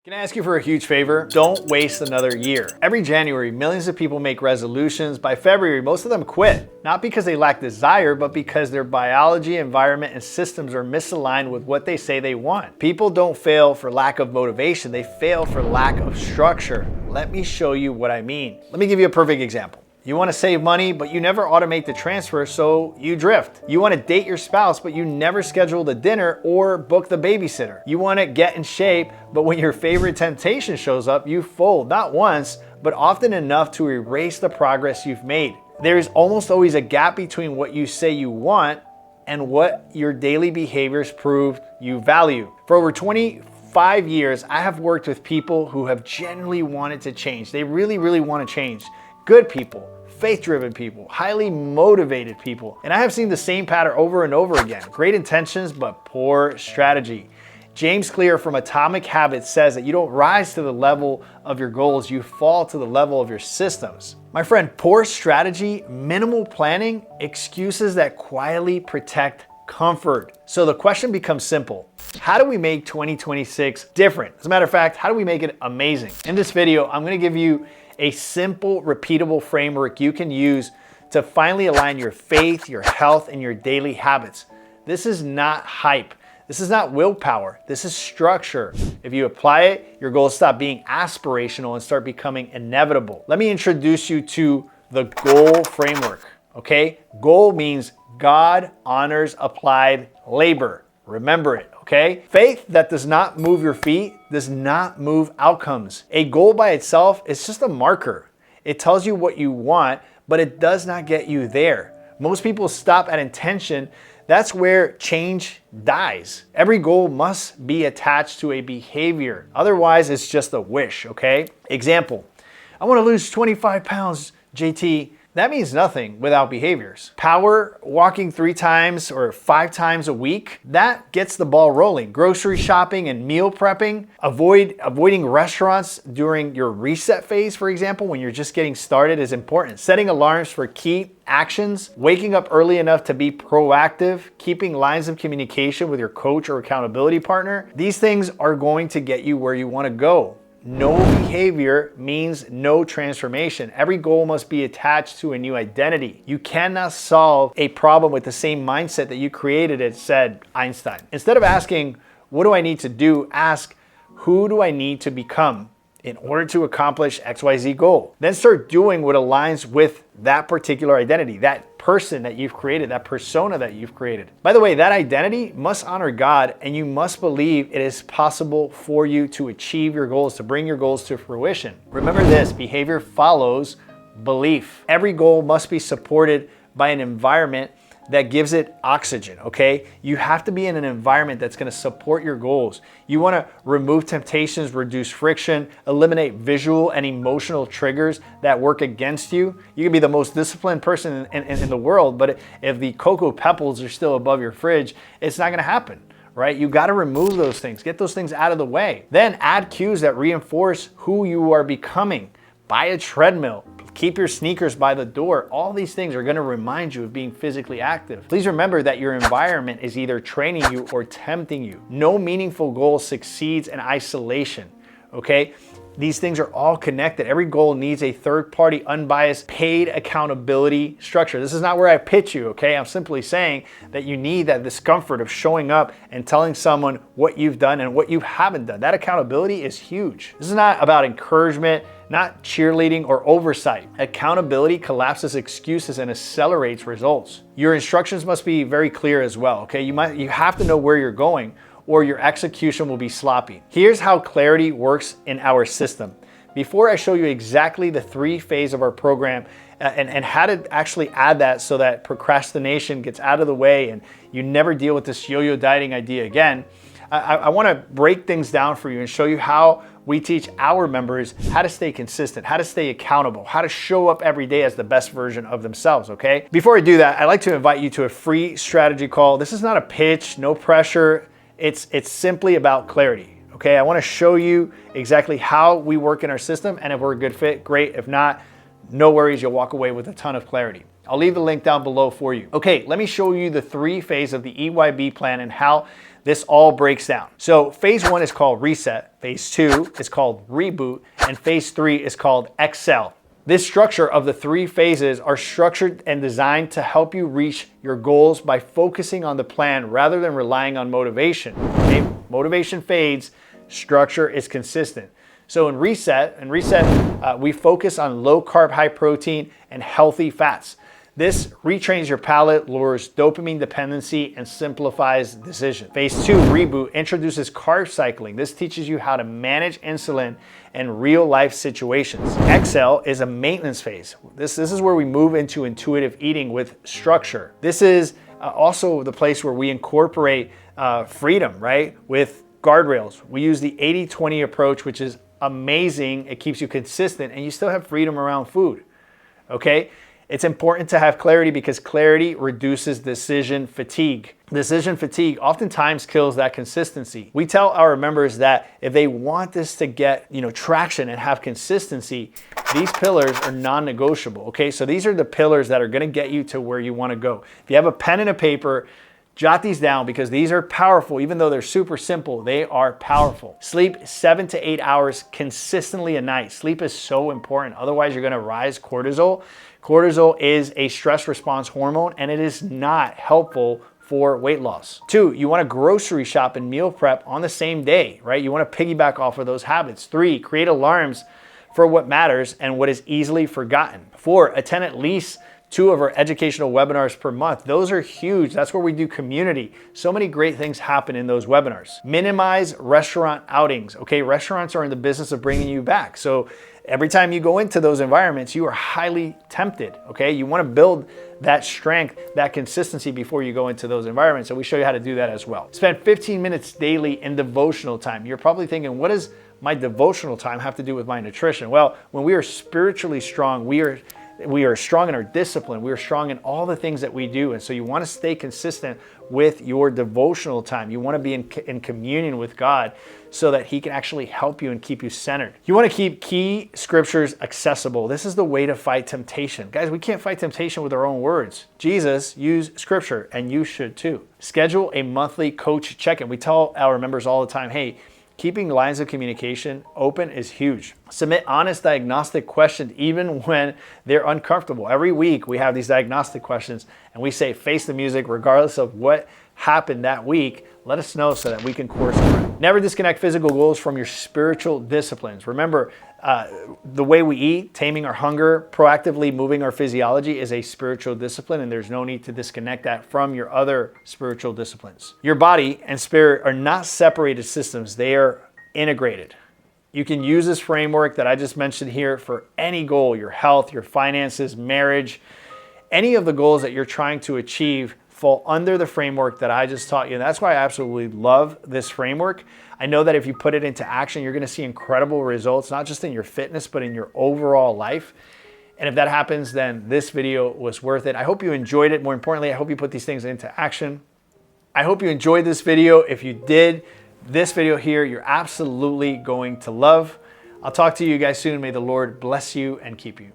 Can I ask you for a huge favor? Don't waste another year. Every January, millions of people make resolutions. By February, most of them quit. Not because they lack desire, but because their biology, environment, and systems are misaligned with what they say they want. People don't fail for lack of motivation. They fail for lack of structure. Let me show you what I mean. Let me give you a perfect example. You want to save money, but you never automate the transfer, so you drift. You want to date your spouse, but you never schedule the dinner or book the babysitter. You want to get in shape, but when your favorite temptation shows up, you fold, not once, but often enough to erase the progress you've made. There's almost always a gap between what you say you want and what your daily behaviors prove you value. For over 25 years, I have worked with people who have genuinely wanted to change. They really want to change. Good people, faith-driven people, highly motivated people. And I have seen the same pattern over and over again. Great intentions, but poor strategy. James Clear from Atomic Habits says that you don't rise to the level of your goals, you fall to the level of your systems. My friend, poor strategy, minimal planning, excuses that quietly protect comfort. So the question becomes simple. How do we make 2026 different? As a matter of fact, how do we make it amazing? In this video, I'm going to give you a simple, repeatable framework you can use to finally align your faith, your health, and your daily habits. This is not hype. This is not willpower. This is structure. If you apply it, your goals stop being aspirational and start becoming inevitable. Let me introduce you to the goal framework, okay? Goal means God honors applied labor. Remember it, okay? Faith that does not move your feet does not move outcomes. A goal by itself is just a marker. It tells you what you want, but it does not get you there. Most people stop at intention. That's where change dies. Every goal must be attached to a behavior. Otherwise, it's just a wish, okay? Example, I want to lose 25 pounds, JT. That means nothing without behaviors. Power walking 3 times or 5 times a week, that gets the ball rolling. Grocery shopping and meal prepping, avoiding restaurants during your reset phase, for example, when you're just getting started is important. Setting alarms for key actions, waking up early enough to be proactive, keeping lines of communication with your coach or accountability partner. These things are going to get you where you want to go. No behavior means no transformation. Every goal must be attached to a new identity. You cannot solve a problem with the same mindset that you created it, said Einstein. Instead of asking, what do I need to do? Ask, who do I need to become in order to accomplish XYZ goal? Then start doing what aligns with that particular identity, that person that you've created, that persona that you've created. By the way, that identity must honor God, and you must believe it is possible for you to achieve your goals, to bring your goals to fruition. Remember this, behavior follows belief. Every goal must be supported by an environment that gives it oxygen, okay? You have to be in an environment that's gonna support your goals. You wanna remove temptations, reduce friction, eliminate visual and emotional triggers that work against you. You can be the most disciplined person in the world, but if the Cocoa Pebbles are still above your fridge, it's not gonna happen, right? You gotta remove those things, get those things out of the way. Then add cues that reinforce who you are becoming. Buy a treadmill. Keep your sneakers by the door. All these things are going to remind you of being physically active. Please remember that your environment is either training you or tempting you. No meaningful goal succeeds in isolation, okay? These things are all connected. Every goal needs a third-party, unbiased, paid accountability structure. This is not where I pitch you, okay? I'm simply saying that you need that discomfort of showing up and telling someone what you've done and what you haven't done. That accountability is huge. This is not about encouragement, not cheerleading or oversight. Accountability collapses excuses and accelerates results. Your instructions must be very clear as well, okay? You have to know where you're going, or your execution will be sloppy. Here's how clarity works in our system. Before I show you exactly the 3 phases of our program and how to actually add that so that procrastination gets out of the way and you never deal with this yo-yo dieting idea again, I wanna break things down for you and show you how we teach our members how to stay consistent, how to stay accountable, how to show up every day as the best version of themselves, okay? Before I do that, I'd like to invite you to a free strategy call. This is not a pitch, no pressure. It's simply about clarity, okay? I wanna show you exactly how we work in our system, and if we're a good fit, great. If not, no worries, you'll walk away with a ton of clarity. I'll leave the link down below for you. Okay, let me show you the 3 phases of the EYB plan and how this all breaks down. So phase 1 is called reset, phase 2 is called reboot, and phase 3 is called excel. This structure of the 3 phases are structured and designed to help you reach your goals by focusing on the plan rather than relying on motivation. Okay? Motivation fades, structure is consistent. So in reset, we focus on low carb, high protein, and healthy fats. This retrains your palate, lowers dopamine dependency, and simplifies decisions. Phase 2, reboot, introduces carb cycling. This teaches you how to manage insulin in real life situations. Excel is a maintenance phase. This is where we move into intuitive eating with structure. This is also the place where we incorporate freedom, right? With guardrails. We use the 80-20 approach, which is amazing. It keeps you consistent and you still have freedom around food, okay? It's important to have clarity because clarity reduces decision fatigue. Decision fatigue oftentimes kills that consistency. We tell our members that if they want this to get, traction and have consistency, these pillars are non-negotiable, okay? So these are the pillars that are gonna get you to where you wanna go. If you have a pen and a paper, jot these down because these are powerful. Even though they're super simple, they are powerful. Sleep 7 to 8 hours consistently a night. Sleep is so important. Otherwise, you're gonna rise cortisol. Cortisol is a stress response hormone and it is not helpful for weight loss. 2, you wanna grocery shop and meal prep on the same day, right? You wanna piggyback off of those habits. 3, create alarms for what matters and what is easily forgotten. 4, attend at least 2 of our educational webinars per month. Those are huge. That's where we do community. So many great things happen in those webinars. Minimize restaurant outings. Okay, restaurants are in the business of bringing you back. So every time you go into those environments, you are highly tempted. Okay, you want to build that strength, that consistency before you go into those environments. So we show you how to do that as well. Spend 15 minutes daily in devotional time. You're probably thinking, what does my devotional time have to do with my nutrition? Well, when we are spiritually strong, we are strong in our discipline. We are strong in all the things that we do. And so you want to stay consistent with your devotional time. You want to be in communion with God so that he can actually help you and keep you centered. You want to keep key scriptures accessible. This is the way to fight temptation. Guys, we can't fight temptation with our own words. Jesus used scripture and you should too. Schedule a monthly coach check-in. We tell our members all the time, hey, keeping lines of communication open is huge. Submit honest diagnostic questions even when they're uncomfortable. Every week we have these diagnostic questions and we say face the music regardless of what happened that week. Let us know so that we can course correct. Never disconnect physical goals from your spiritual disciplines. Remember, the way we eat, taming our hunger, proactively moving our physiology is a spiritual discipline, and there's no need to disconnect that from your other spiritual disciplines. Your body and spirit are not separated systems, they are integrated. You can use this framework that I just mentioned here for any goal, your health, your finances, marriage, any of the goals that you're trying to achieve fall under the framework that I just taught you. And that's why I absolutely love this framework. I know that if you put it into action, you're gonna see incredible results, not just in your fitness, but in your overall life. And if that happens, then this video was worth it. I hope you enjoyed it. More importantly, I hope you put these things into action. I hope you enjoyed this video. If you did, this video here, you're absolutely going to love. I'll talk to you guys soon. May the Lord bless you and keep you.